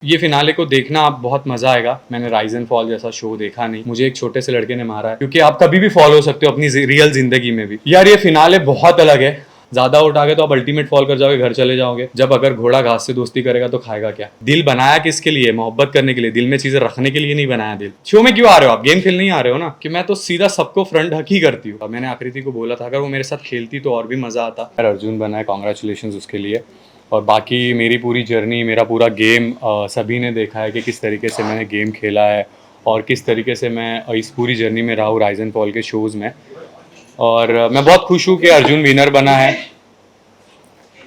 ये फिनाले को देखना आप बहुत मजा आएगा। मैंने राइज एंड फॉल जैसा शो देखा नहीं, मुझे एक छोटे से लड़के ने मारा है, क्योंकि आप कभी भी फॉलो सकते हो अपनी रियल जिंदगी में भी। यार ये फिनाले बहुत अलग है। ज्यादा उठ आ गए तो आप अल्टीमेट फॉल कर जाओगे, घर चले जाओगे। जब अगर घोड़ा घास से दोस्ती करेगा तो खाएगा क्या। दिल बनाया किसके लिए? मोहब्बत करने के लिए। दिल में चीजें रखने के लिए नहीं बनाया दिल। शो में क्यों आ रहे हो आप? गेम खेलने ही आ रहे हो ना। कि मैं तो सीधा सबको फ्रंट हक ही करती हूँ। मैंने आकृति को बोला था अगर वो मेरे साथ खेलती तो और भी मजा आता। अर्जुन बना है, कॉन्ग्रेचुलेशन उसके लिए। और बाकी मेरी पूरी जर्नी, मेरा पूरा गेम सभी ने देखा है कि किस तरीके से मैंने गेम खेला है और किस तरीके से मैं इस पूरी जर्नी में रहा हूँ राइज एंड फॉल के शोज़ में। और मैं बहुत खुश हूँ कि अर्जुन विनर बना है।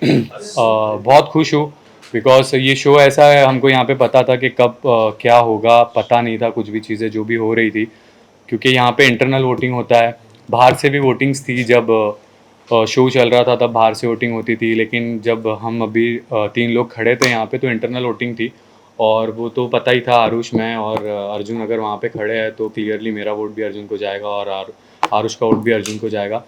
बहुत खुश हूँ बिकॉज ये शो ऐसा है, हमको यहाँ पे पता था कि कब क्या होगा, पता नहीं था कुछ भी चीज़ें जो भी हो रही थी, क्योंकि यहाँ पे इंटरनल वोटिंग होता है। बाहर से भी वोटिंग्स थी, जब शो चल रहा था तब बाहर से वोटिंग होती थी, लेकिन जब हम अभी 3 लोग खड़े थे यहाँ पे तो इंटरनल वोटिंग थी। और वो तो पता ही था, आरुष, मैं और अर्जुन अगर वहाँ पे खड़े हैं तो क्लियरली मेरा वोट भी अर्जुन को जाएगा और आरुष का वोट भी अर्जुन को जाएगा।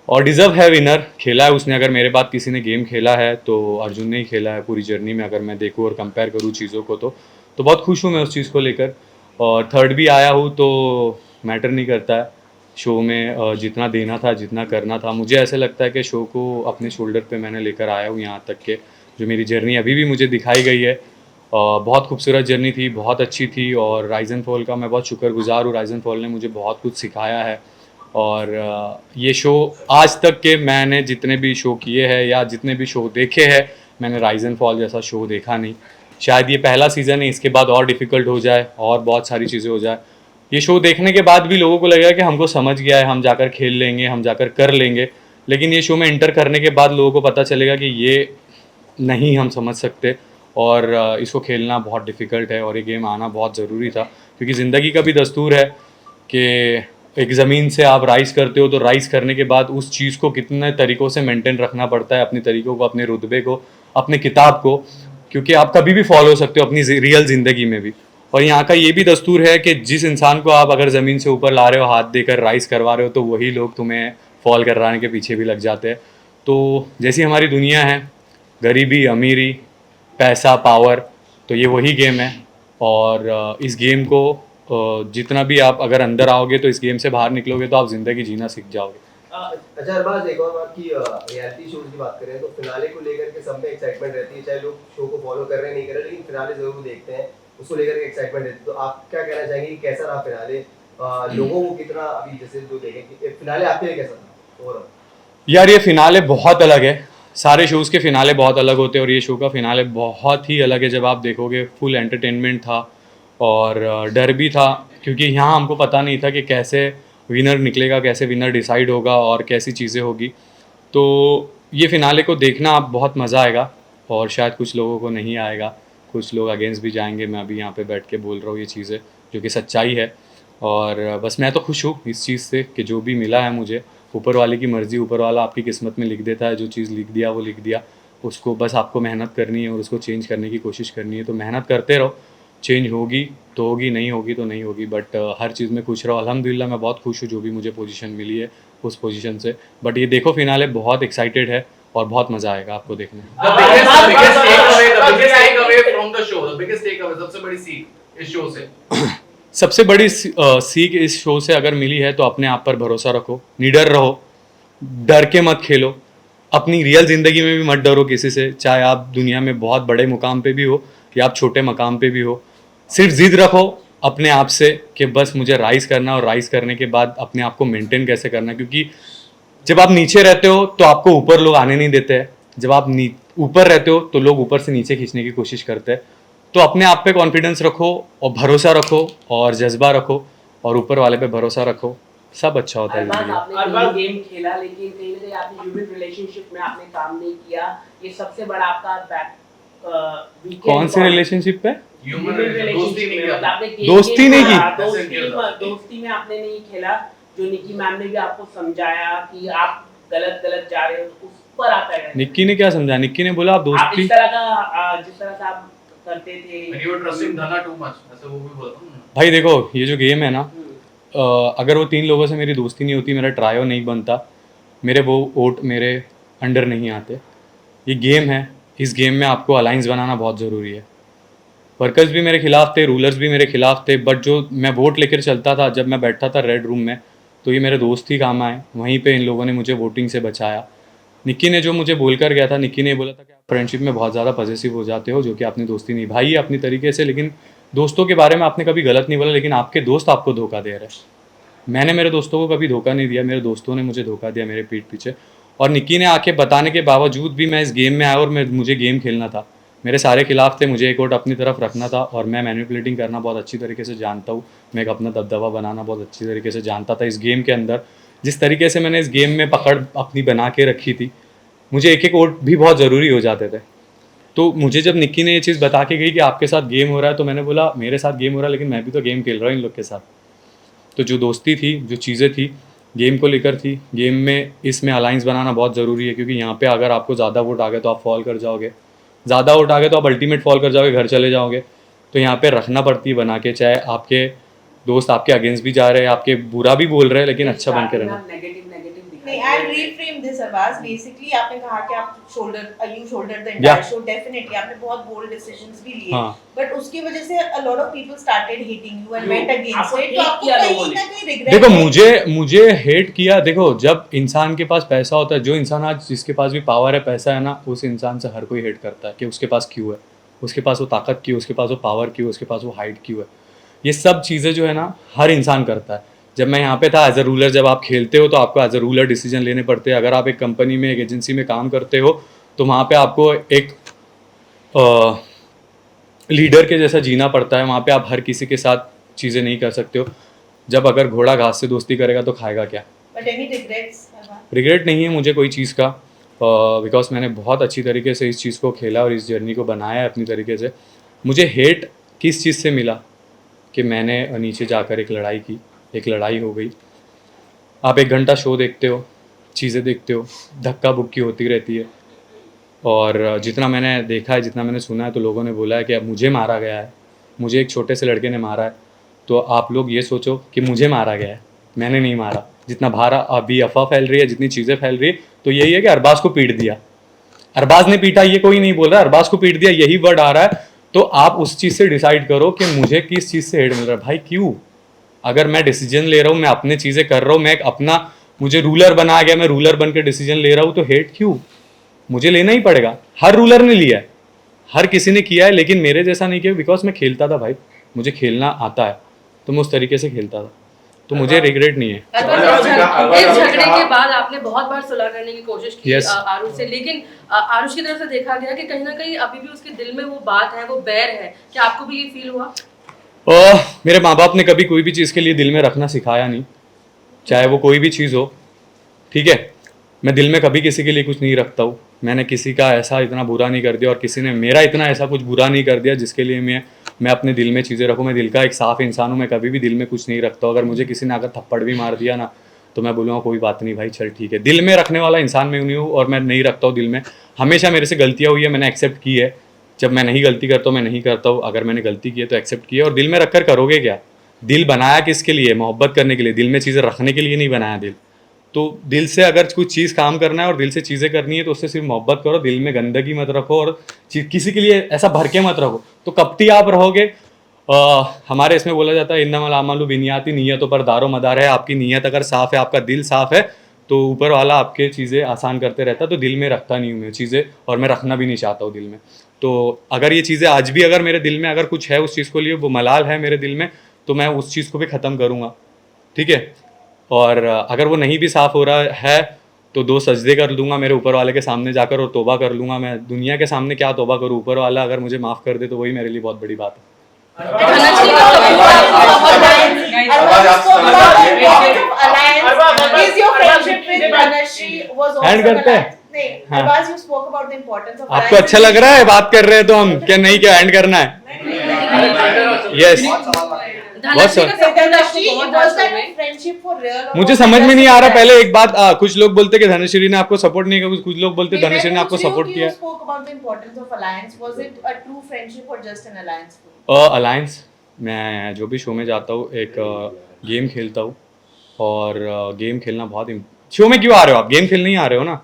और डिज़र्व है विनर, खेला है उसने। अगर मेरे बाद किसी ने गेम खेला है तो अर्जुन ने ही खेला है पूरी जर्नी में, अगर मैं देखूँ और कंपेयर करूँ चीज़ों को तो बहुत खुश हूँ मैं उस चीज़ को लेकर। और थर्ड भी आया हूँ तो मैटर नहीं करता है। शो में जितना देना था, जितना करना था, मुझे ऐसा लगता है कि शो को अपने शोल्डर पे मैंने लेकर आया हूँ यहाँ तक के जो मेरी जर्नी अभी भी मुझे दिखाई गई है। बहुत खूबसूरत जर्नी थी, बहुत अच्छी थी। और राइज एंड फॉल का मैं बहुत शुक्रगुजार हूँ। राइज एंड फॉल ने मुझे बहुत कुछ सिखाया है। और ये शो आज तक के मैंने जितने भी शो किए हैं या जितने भी शो देखे हैं, मैंने राइज एंड फॉल जैसा शो देखा नहीं। शायद ये पहला सीज़न है, इसके बाद और डिफ़िकल्ट हो जाए और बहुत सारी चीज़ें हो जाए। ये शो देखने के बाद भी लोगों को लगेगा कि हमको समझ गया है, हम जाकर खेल लेंगे, हम जाकर कर लेंगे। लेकिन ये शो में इंटर करने के बाद लोगों को पता चलेगा कि ये नहीं हम समझ सकते और इसको खेलना बहुत डिफ़िकल्ट है और ये गेम आना बहुत ज़रूरी था। क्योंकि ज़िंदगी का भी दस्तूर है कि एक ज़मीन से आप राइज़ करते हो तो राइज़ करने के बाद उस चीज़ को कितने तरीक़ों से मेंटेन रखना पड़ता है, अपने तरीक़ों को, अपने रुतबे को, अपने किताब को, क्योंकि आप कभी भी फॉलो हो सकते हो अपनी रियल ज़िंदगी में भी। और यहाँ का ये भी दस्तूर है कि जिस इंसान को आप अगर ज़मीन से ऊपर ला रहे हो, हाथ देकर राइज़ करवा रहे हो, तो वही लोग तुम्हें फॉल करवाने के पीछे भी लग जाते हैं। तो जैसी हमारी दुनिया है, गरीबी, अमीरी, पैसा, पावर, तो ये वही गेम है। और इस गेम को जितना भी आप अगर अंदर आओगे तो इस गेम से बाहर निकलोगे तो आप ज़िंदगी जीना सीख जाओगे। अच्छा अरबाज, एक और बात की रियलिटी शोज की बात करें तो फिनाले को लेकर के सब में एक्साइटमेंट रहती है, चाहे लोग शो को फॉलो कर रहे हैं नहीं कर रहे, लेकिन फिनाले जरूर देखते हैं, उसको लेकर के एक्साइटमेंट रहती है। तो आप क्या कहना चाहेंगे कि कैसा रहा फिनाले, लोगों को कितना अभी जैसे जो देखें कि फिनाले आपके लिए कैसा था ओवरऑल? यार ये फिनाले बहुत अलग है। सारे शोज़ के फिनाले बहुत अलग होते हैं और ये शो का फिनाले बहुत ही अलग है। जब आप देखोगे फुल एंटरटेनमेंट था और डर भी था, क्योंकि यहाँ हमको पता नहीं था कि कैसे विनर निकलेगा, कैसे विनर डिसाइड होगा और कैसी चीज़ें होगी। तो ये फिनाले को देखना आप बहुत मज़ा आएगा और शायद कुछ लोगों को नहीं आएगा, कुछ लोग अगेंस्ट भी जाएंगे। मैं अभी यहाँ पे बैठ के बोल रहा हूँ ये चीज़ें जो कि सच्चाई है। और बस मैं तो खुश हूँ इस चीज़ से कि जो भी मिला है मुझे, ऊपर वाले की मर्ज़ी, ऊपर वाला आपकी किस्मत में लिख देता है। जो चीज़ लिख दिया वो लिख दिया, उसको बस आपको मेहनत करनी है और उसको चेंज करने की कोशिश करनी है। तो मेहनत करते रहो, चेंज होगी तो होगी, नहीं होगी तो नहीं होगी, बट हर चीज़ में खुश रहो। अल्हम्दुलिल्लाह मैं बहुत खुश हूँ जो भी मुझे पोजीशन मिली है उस पोजीशन से। बट ये देखो फिनाले, बहुत एक्साइटेड है और बहुत मज़ा आएगा आपको देखने में। सबसे बड़ी सीख इस शो से सबसे बड़ी सीख इस शो से अगर मिली है तो अपने आप पर भरोसा रखो, निडर रहो, डर के मत खेलो। अपनी रियल ज़िंदगी में भी मत डरो किसी से, चाहे आप दुनिया में बहुत बड़े मुकाम पे भी हो या आप छोटे मकाम पे भी हो। सिर्फ ज़िद रखो अपने आप से कि बस मुझे राइज़ करना, और राइज़ करने के बाद अपने आप को मेंटेन कैसे करना। क्योंकि जब आप नीचे रहते हो तो आपको ऊपर लोग आने नहीं देते हैं, जब आप ऊपर रहते हो तो लोग ऊपर से नीचे खींचने की कोशिश करते हैं। तो अपने आप पे कॉन्फिडेंस रखो और भरोसा रखो और जज्बा रखो और ऊपर वाले पे भरोसा रखो, सब अच्छा होता है अरबाज, जिंदगी में। आपने गेम खेला लेकिन कहीं ना कहीं आपने ह्यूमन रिलेशनशिप में आपने काम नहीं किया। ये सबसे बड़ा आपका बैक कौन से रिलेशनशिप पे? ह्यूमन रिलेशनशिप में मतलब आपने दोस्ती नहीं की। दोस्ती में आपने नहीं खेला। जो निकी मैम ने भी आपको समझाया कि आप गलत गलत जा रहे हो, तो उस पर आता है। निक्की ने क्या समझा? निक्की ने बोला आप आप दोस्ती, इस तरह का जिस तरह से आप करते थे, you were trusting Dhana too much, ऐसे वो भी बोला था। भाई देखो ये जो गेम है ना, अगर वो 3 लोगों से मेरी दोस्ती नहीं होती, मेरा ट्रायो नहीं बनता, मेरे वो वोट मेरे अंडर नहीं आते। ये गेम है, इस गेम में आपको अलाइंस बनाना बहुत ज़रूरी है। वर्कर्स भी मेरे खिलाफ थे, रूलर्स भी मेरे खिलाफ थे, बट जो मैं वोट लेकर चलता था, जब मैं बैठता था रेड रूम में, तो ये मेरे दोस्त ही काम आए। वहीं पे इन लोगों ने मुझे वोटिंग से बचाया। निक्की ने जो मुझे बोल कर गया था, निक्की ने बोला था कि आप फ्रेंडशिप में बहुत ज़्यादा पॉजिटिव हो जाते हो, जो कि आपने दोस्ती निभाई है अपनी तरीके से, लेकिन दोस्तों के बारे में आपने कभी गलत नहीं बोला, लेकिन आपके दोस्त आपको धोखा दे रहे हैं। मैंने मेरे दोस्तों को कभी धोखा नहीं दिया, मेरे दोस्तों ने मुझे धोखा दिया मेरे पीठ पीछे। और निक्की ने आके बताने के बावजूद भी मैं इस गेम में आया और मुझे गेम खेलना था। मेरे सारे खिलाफ थे, मुझे एक वोट अपनी तरफ रखना था, और मैं मैनिपुलेटिंग करना बहुत अच्छी तरीके से जानता हूँ। मैं एक अपना दबदबा बनाना बहुत अच्छी तरीके से जानता था इस गेम के अंदर। जिस तरीके से मैंने इस गेम में पकड़ अपनी बना के रखी थी, मुझे एक एक वोट भी बहुत ज़रूरी हो जाते थे। तो मुझे जब निक्की ने ये चीज़ बता के गई कि आपके साथ गेम हो रहा है, तो मैंने बोला मेरे साथ गेम हो रहा है, लेकिन मैं भी तो गेम खेल रहा हूँ इन लोग के साथ। तो जो दोस्ती थी, जो चीज़ें थी गेम को लेकर थी, गेम में इसमें अलाइंस बनाना बहुत ज़रूरी है, क्योंकि यहाँ पे अगर आपको ज़्यादा वोट आ गए तो आप फॉल कर जाओगे, ज़्यादा वोट आ गए तो आप अल्टीमेट फॉल कर जाओगे, घर चले जाओगे। तो यहाँ पे रखना पड़ती है बना के, चाहे आपके दोस्त आपके अगेंस्ट भी जा रहे हैं, आपके बुरा भी बोल रहे हैं, लेकिन अच्छा बन के रहना। नहीं, I'll reframe this, Abbas. Basically, आपने कहा कि आप you shouldered the entire show. Definitely, आपने बहुत bold decisions भी लिए. हाँ. But उसकी वजह से a lot of people started hating you and went against आपको it. तो hate आपको किया कहीं लोगों ने. ना कहीं regret देखो है. मुझे हेट किया। देखो, जब इंसान के पास पैसा होता है, जो इंसान आज जिसके पास भी पावर है, पैसा है ना, उस इंसान से हर कोई हेट करता है कि उसके पास क्यों है, उसके पास वो ताकत क्यों, उसके पास वो पावर क्यों, उसके पास वो हाइट क्यों है। ये सब चीज़ें जो है ना हर इंसान करता है। जब मैं यहाँ पे था एज अ रूलर, जब आप खेलते हो तो आपको एज अ रूलर डिसीजन लेने पड़ते हैं। अगर आप एक कंपनी में, एक एजेंसी में काम करते हो, तो वहाँ पे आपको एक लीडर के जैसा जीना पड़ता है। वहाँ पे आप हर किसी के साथ चीज़ें नहीं कर सकते हो। जब अगर घोड़ा घास से दोस्ती करेगा तो खाएगा क्या। But any regrets, Abbas? Regret नहीं है मुझे कोई चीज़ का, बिकॉज मैंने बहुत अच्छी तरीके से इस चीज़ को खेला और इस जर्नी को बनाया है अपनी तरीके से। मुझे हेट किस चीज़ से मिला कि मैंने नीचे जाकर एक लड़ाई की, एक लड़ाई हो गई। आप 1 घंटा शो देखते हो, चीज़ें देखते हो, धक्का बुक्की होती रहती है। और जितना मैंने देखा है, जितना मैंने सुना है, तो लोगों ने बोला है कि अब मुझे मारा गया है, मुझे एक छोटे से लड़के ने मारा है। तो आप लोग ये सोचो कि मुझे मारा गया है, मैंने नहीं मारा। जितना भारा अभी अफवाह फैल रही है, जितनी चीज़ें फैल रही है, तो यही है कि अरबाज को पीट दिया। अरबाज ने पीटा ये कोई नहीं बोल रहा, अरबाज को पीट दिया यही वर्ड आ रहा है। तो आप उस चीज़ से डिसाइड करो कि मुझे किस चीज़ से हेट मिल रहा है। भाई क्यों? अगर मैं डिसीजन ले रहा हूँ, मैं अपने चीज़ें कर रहा हूँ, मैं अपना, मुझे रूलर बना गया, मैं रूलर बन के डिसीजन ले रहा हूँ, तो हेट क्यों? मुझे लेना ही पड़ेगा। हर रूलर ने लिया है, हर किसी ने किया है, लेकिन मेरे जैसा नहीं किया, बिकॉज मैं खेलता था भाई, मुझे खेलना आता है, तो मैं उस तरीके से खेलता था। तो मुझे रिग्रेट नहीं है। इस झगड़े के बाद आपने बहुत बार सुलह करने की कोशिश की Yes. आरुष से, लेकिन आरुष की तरफ से देखा गया कि कहीं ना कहीं अभी भी उसके दिल में वो बात है, वो बैर है। क्या आपको भी ये फील हुआ? मेरे माँ बाप ने कभी कोई भी चीज़ के लिए दिल में रखना सिखाया नहीं, चाहे वो कोई भी चीज़ हो। ठीक है, मैं दिल में कभी किसी के लिए कुछ नहीं रखता हूँ। मैंने किसी का ऐसा इतना बुरा नहीं कर दिया, और किसी ने मेरा इतना ऐसा कुछ बुरा नहीं कर दिया जिसके लिए मैं अपने दिल में चीज़ें रखूँ। मैं दिल का एक साफ़ इंसान हूँ, मैं कभी भी दिल में कुछ नहीं रखता हूँ। अगर मुझे किसी ने अगर थप्पड़ भी मार दिया ना, तो मैं बोलूँगा कोई बात नहीं भाई, चल ठीक है। दिल में रखने वाला इंसान मैं नहीं हूँ, और मैं नहीं रखता हूँ दिल में। हमेशा मेरे से गलतियाँ हुई है, मैंने एक्सेप्ट की है। जब मैं नहीं गलती करता हूँ, मैं नहीं करता हूँ। अगर मैंने गलती की है तो एक्सेप्ट की है। और दिल में रखकर करोगे क्या? दिल बनाया किसके लिए? मोहब्बत करने के लिए। दिल में चीज़ें रखने के लिए नहीं बनाया दिल। तो दिल से अगर कुछ चीज़ काम करना है और दिल से चीज़ें करनी है, तो उससे सिर्फ मोहब्बत करो। दिल में गंदगी मत रखो, और किसी के लिए ऐसा भर के मत रखो, तो कपटी आप रहोगे। हमारे इसमें बोला जाता है इन्नमल आमालु बिनियाती, नीयतों पर दारो मदार है। आपकी नीयत अगर साफ़ है, आपका दिल साफ़ है, तो ऊपर वाला आपके चीज़ें आसान करते रहता है। तो दिल में रखता नहीं हूँ मैं चीज़ें, और मैं रखना भी नहीं चाहता हूँ दिल में। तो अगर ये चीज़ें आज भी अगर मेरे दिल में अगर कुछ है उस चीज़ को लिए, वो मलाल है मेरे दिल में, तो मैं उस चीज़ को भी ख़त्म करूँगा। ठीक है, और अगर वो नहीं भी साफ़ हो रहा है, तो 2 सजदे कर दूंगा मेरे ऊपर वाले के सामने जाकर, और तौबा कर लूँगा। मैं दुनिया के सामने क्या तौबा करूँ? ऊपर वाला अगर मुझे माफ़ कर दे, तो वही मेरे लिए बहुत बड़ी बात है। Hand करते हैं? हाँ। आपको अच्छा लग रहा है बात कर रहे हैं तो हम क्या नहीं, क्या एंड करना है? यस, मुझे समझ में नहीं आ रहा। पहले एक बात, कुछ लोग बोलते कि धनश्री ने आपको सपोर्ट नहीं किया, कुछ लोग बोलते धनश्री ने आपको सपोर्ट किया। अलायंस, मैं जो भी शो में जाता हूँ, एक गेम खेलता हूँ, और गेम खेलना बहुत शो में क्यों आ रहे हो आप? गेम खेलने ही आ रहे हो ना।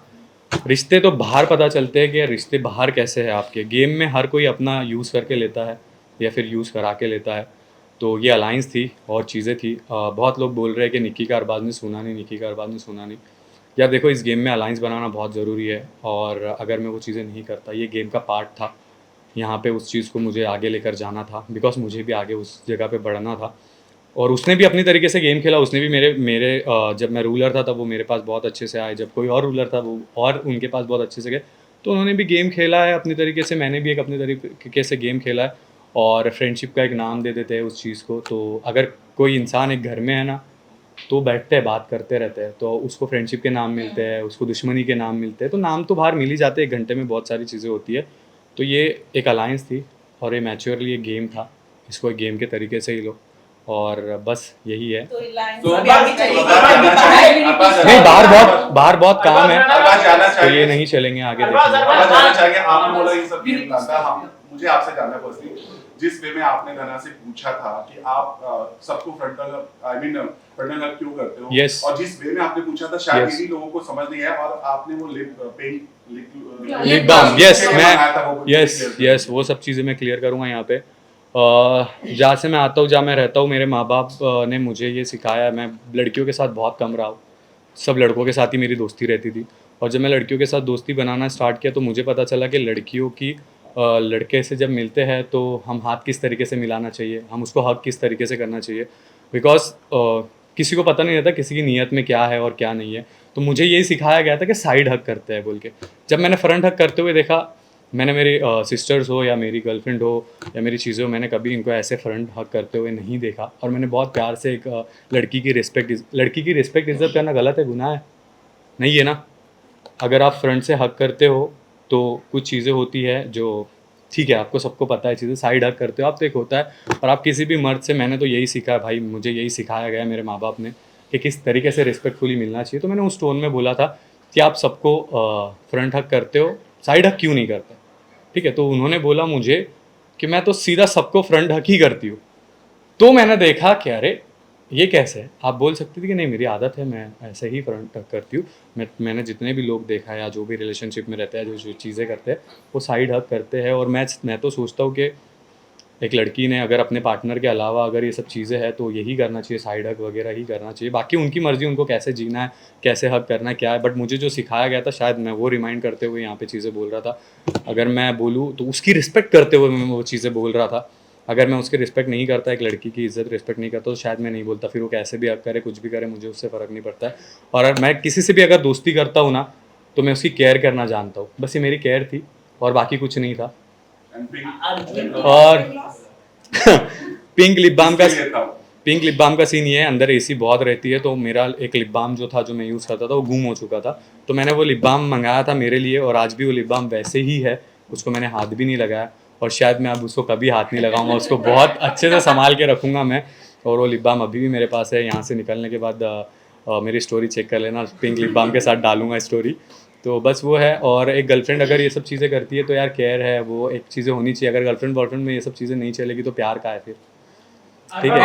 रिश्ते तो बाहर पता चलते हैं कि रिश्ते बाहर कैसे हैं आपके। गेम में हर कोई अपना यूज़ करके लेता है, या फिर यूज़ करा के लेता है। तो ये अलाइंस थी और चीज़ें थी। बहुत लोग बोल रहे हैं कि निक्की का अरबाज़ ने सुना नहीं, निक्की का अरबाज़ ने सुना नहीं। यार देखो, इस गेम में अलाइंस बनाना बहुत ज़रूरी है, और अगर मैं वो चीज़ें नहीं करता, ये गेम का पार्ट था, यहाँ पे उस चीज़ को मुझे आगे लेकर जाना था, बिकॉज मुझे भी आगे उस जगह पे बढ़ना था। और उसने भी अपनी तरीके से गेम खेला, उसने भी मेरे मेरे जब मैं रूलर था तब वो मेरे पास बहुत अच्छे से आए, जब कोई और रूलर था वो और उनके पास बहुत अच्छे से गए। तो उन्होंने भी गेम खेला है अपनी तरीके से, मैंने भी एक अपनी तरीके से गेम खेला है, और फ्रेंडशिप का एक नाम दे देते हैं उस चीज़ को। तो अगर कोई इंसान एक घर में है ना, तो बैठते हैं, बात करते रहते हैं, तो उसको फ्रेंडशिप के नाम मिलते हैं, उसको दुश्मनी के नाम मिलते हैं, तो नाम तो बाहर मिल ही जाते हैं, 1 घंटे में बहुत सारी चीज़ें होती है। तो ये एक अलायंस थी और ये मैच्योरली एक गेम था, इसको एक गेम के तरीके से ही लो, और बस यही है। तो alliance तो अभी आगे चलेगी। नहीं, बाहर बहुत काम है, अरबाज जानना तो चाहिए, ये नहीं चलेंगे आगे, अरबाज, देखेंगे। अरबाज जानना चाहिए, आपने बोला ये सब गेम प्लान था। हाँ, मुझे आपसे जानना पर्सनली, जिस वे में आपने धना से पूछा था कि आप सबको फ्रंटल हक क्यों करते हो, Yes. और जिस वे में आपने पूछा था शायद Yes. यही लोगों को समझ नहीं है, और आपने वो लिप बाम, यस, यस, वो सब चीज़ें मैं क्लियर करूँगा यहाँ पे। जहाँ से मैं आता हूँ, जहाँ मैं रहता हूँ, मेरे माँ बाप ने मुझे ये सिखाया है। मैं लड़कियों के साथ बहुत कम रहा हूँ, सब लड़कों के साथ ही मेरी दोस्ती रहती थी। और जब मैं लड़कियों के साथ दोस्ती बनाना स्टार्ट किया तो मुझे पता चला कि लड़कियों की लड़के से जब मिलते हैं तो हम हाथ किस तरीके से मिलाना चाहिए, हम उसको हक किस तरीके से करना चाहिए, बिकॉज किसी को पता नहीं रहता किसी की नीयत में क्या है और क्या नहीं है। तो मुझे यही सिखाया गया था कि साइड हक करते हैं बोल के। जब मैंने फ्रंट हक करते हुए देखा, मैंने मेरी सिस्टर्स हो या मेरी गर्लफ्रेंड हो या मेरी चीज़ें हो, मैंने कभी इनको ऐसे फ्रंट हक करते हुए नहीं देखा। और मैंने बहुत प्यार से एक लड़की की रिस्पेक्ट इज्जत करना गलत है, गुनाह है? नहीं है ना। अगर आप फ्रंट से हक करते हो तो कुछ चीज़ें होती है जो ठीक है, आपको सबको पता है चीज़ें, साइड हक करते हो आप तो एक होता है। और आप किसी भी मर्द से, मैंने तो यही सीखा है भाई, मुझे यही सिखाया गया है मेरे माँ बाप ने कि किस तरीके से रिस्पेक्टफुली मिलना चाहिए। तो मैंने उस टोन में बोला था कि आप सबको फ्रंट हक करते हो, साइड हक क्यों नहीं करते, ठीक है। तो उन्होंने बोला मुझे कि मैं तो सीधा सबको फ्रंट हक ही करती हूँ। तो मैंने देखा कि अरे ये कैसे है। आप बोल सकते थे कि नहीं मेरी आदत है, मैं ऐसे ही फ्रंट हक करती हूँ। मैंने जितने भी लोग देखा है या जो भी रिलेशनशिप में रहते हैं, जो चीज़ें करते हैं, वो साइड हक करते हैं। और मैं तो सोचता हूँ कि एक लड़की ने अगर अपने पार्टनर के अलावा अगर ये सब चीज़ें हैं तो यही करना चाहिए, साइड हक वगैरह ही करना चाहिए। बाकी उनकी मर्ज़ी, उनको कैसे जीना है, कैसे हक करना है, क्या है। बट मुझे जो सिखाया गया था, शायद मैं वो रिमाइंड करते हुए यहाँ पे चीज़ें बोल रहा था। अगर मैं बोलूँ तो उसकी रिस्पेक्ट करते हुए मैं वो चीज़ें बोल रहा था। अगर मैं उसकी रिस्पेक्ट नहीं करता, एक लड़की की इज्जत रिस्पेक्ट नहीं करता, तो शायद मैं नहीं बोलता। फिर वो कैसे भी हक करे, कुछ भी करे, मुझे उससे फ़र्क नहीं पड़ता है। और मैं किसी से भी अगर दोस्ती करता हूँ ना, तो मैं उसकी केयर करना जानता हूँ। बस ये मेरी केयर थी और बाकी कुछ नहीं था। और पिंक लिप बाम का सीन ये है, अंदर एसी बहुत रहती है, तो मेरा एक लिप बाम जो था, जो मैं यूज़ करता था, वो गुम हो चुका था। तो मैंने वो लिप बाम मंगाया था मेरे लिए, और आज भी वो लिप बाम वैसे ही है, उसको मैंने हाथ भी नहीं लगाया, और शायद मैं अब उसको कभी हाथ नहीं लगाऊंगा। उसको बहुत अच्छे से संभाल के रखूँगा मैं। और वो लिप बाम अभी भी मेरे पास है। यहाँ से निकलने के बाद मेरी स्टोरी चेक कर लेना, पिंक लिप बाम के साथ डालूंगा स्टोरी। तो बस वो है। और एक गर्लफ्रेंड अगर ये सब चीज़ें करती है तो यार केयर है, वो एक चीज़ें होनी चाहिए। अगर गर्लफ्रेंड बॉयफ्रेंड में ये सब चीज़ें नहीं चलेगी तो प्यार का है फिर, ठीक है।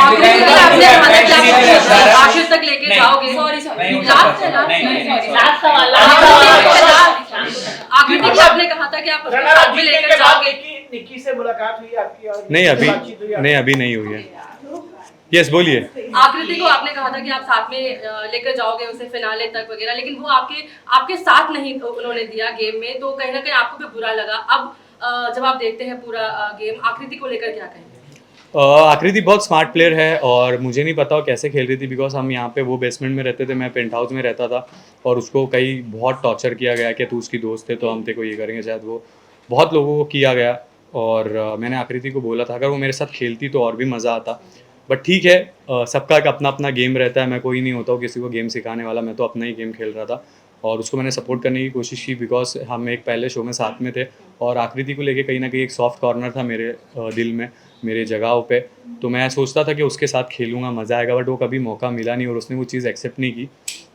आखिर तक लेके जाओगे। आखिर तक आपने कहा था कि आप साथ में लेकर जाओगे। निक्की से मुलाकात हुई आपकी? और नहीं, अभी नहीं हुई है। यस, बोलिए। आकृति को आपने कहा था कि आप साथ में लेकर जाओगे उसे फिनाले तक वगैरह, लेकिन वो आपके साथ नहीं उन्होंने दिया गेम में, तो कहीं ना कहीं आपको भी बुरा लगा। अब जब आप देखते हैं पूरा गेम, आकृति को लेकर क्या कहेंगे? आकृति बहुत स्मार्ट प्लेयर है, और मुझे नहीं पता वो कैसे खेल रही थी, बिकॉज हम यहाँ पे वो बेसमेंट में रहते थे, मैं पेंट हाउस में रहता था, और उसको कई बहुत टॉर्चर किया गया कि तू उसकी दोस्त है तो हम तेरे को ये करेंगे, शायद वो बहुत लोगों को किया गया। और मैंने आकृति को बोला था अगर वो मेरे साथ खेलती तो और भी मज़ा आता। बट ठीक है, सबका एक अपना अपना गेम रहता है। मैं कोई नहीं होता हूँ किसी को गेम सिखाने वाला, मैं तो अपना ही गेम खेल रहा था, और उसको मैंने सपोर्ट करने की कोशिश की, बिकॉज हम एक पहले शो में साथ में थे। और आकृति को लेके कहीं ना कहीं एक सॉफ्ट कॉर्नर था मेरे दिल में, मेरे जगहों पे। तो मैं सोचता था कि उसके साथ खेलूँगा, मज़ा आएगा, बट वो कभी मौका मिला नहीं और उसने वो चीज़ एक्सेप्ट नहीं की।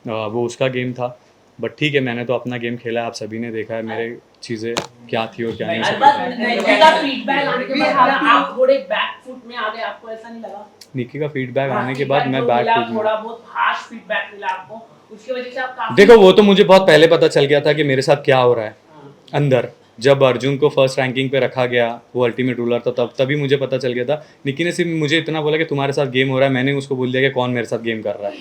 वो उसका गेम था। बट ठीक है, मैंने तो अपना गेम खेला है, आप सभी ने देखा है मेरे चीज़ें क्या थी और क्या नहीं। फीडबैक आने के बाद आप थोड़े बैक फुट में आ गए, आपको ऐसा नहीं लगा? निक्की का फीडबैक आने के बाद मैं बैक फुट में, थोड़ा बहुत हार्श फीडबैक मिला आपको, उसकी वजह से आप काफी... देखो वो तो मुझे बहुत पहले पता चल गया था कि मेरे साथ क्या हो रहा है अंदर। जब अर्जुन को फर्स्ट रैंकिंग पे रखा गया, वो अल्टीमेट रूलर था, तभी मुझे पता चल गया था। निकी ने सिर्फ मुझे इतना बोला कि तुम्हारे साथ गेम हो रहा है, मैंने उसको बोल दिया कि कौन मेरे साथ गेम कर रहा है।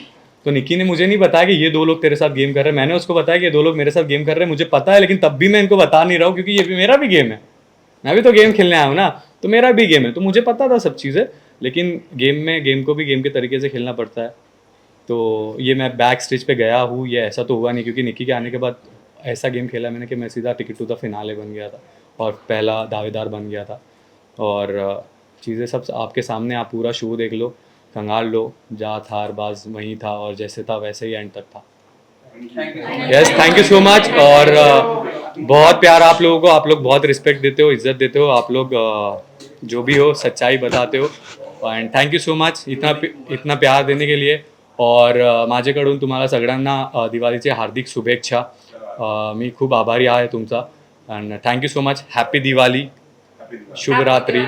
तो निकी ने मुझे नहीं बताया कि ये 2 लोग तेरे साथ गेम कर रहे हैं, मैंने उसको बताया कि ये 2 लोग मेरे साथ गेम कर रहे हैं, मुझे पता है, लेकिन तब भी मैं इनको बता नहीं रहा हूँ क्योंकि ये भी मेरा भी गेम है, मैं भी तो गेम खेलने आया हूँ ना, तो मेरा भी गेम है, तो मुझे पता था सब चीज़ें। लेकिन गेम को भी गेम के तरीके से खेलना पड़ता है। तो ये मैं बैक स्टेज पे गया हूँ, ये ऐसा तो हुआ नहीं, क्योंकि निकी के आने के बाद ऐसा गेम खेला मैंने कि मैं सीधा टिकट टू द फिनाले बन गया था और पहला दावेदार बन गया था। और चीज़ें सब आपके सामने, आप पूरा शो देख लो, कंगाल लो, जात हार बाज वहीं था और जैसे था वैसे ही एंड तक था। Yes, thank you so much. और बहुत प्यार आप लोगों को, आप लोग बहुत रिस्पेक्ट देते हो, इज्जत देते हो, आप लोग जो भी हो सच्चाई बताते हो, and thank you so much इतना प्यार देने के लिए। और माझ्याकडून तुम्हाला सगळ्यांना दिवाळीचे हार्दिक शुभेच्छा। मी खूप आभारी आहे तुमचा, and thank you so much. Happy Diwali, शुभ रात्री।